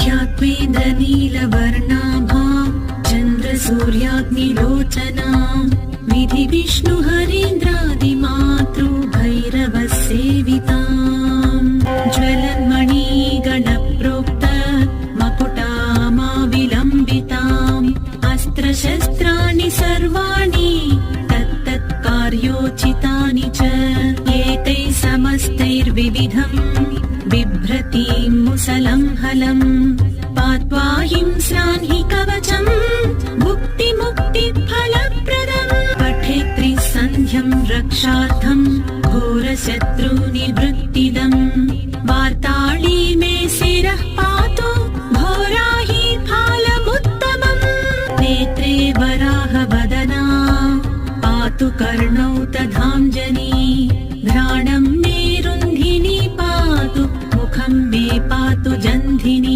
ख्यात्वेन्द्रनीलवर्णाभा चन्द्रसूर्याग्निलोचना विधि विष्णु हरीन्द्रादिमातृ भैरवसेविताम् ज्वलन्मणि गणप्रोक्त मकुटामाविलम्बिताम् अस्त्रशस्त्राणि सर्वाणि तत्तत्कार्योचितानि च एतैः समस्तैर्विविधम् बिभ्रतीं मुसलं हलम् पात्वा हिंस्रान् हि कवचम् भुक्तिमुक्तिफलप्रदम् पठेत्रि सन्ध्यं रक्षार्थम् घोरशत्रुनिवृत्तिदम् वार्ताळी मे शिरः पातु घोराहि फालमुत्तमम् नेत्रे वराहवदना पातु कर्णौ तथाञ्जनी घ्राणं मे रुन्धिनी पातु मुखं मे पातु जन्धिनी।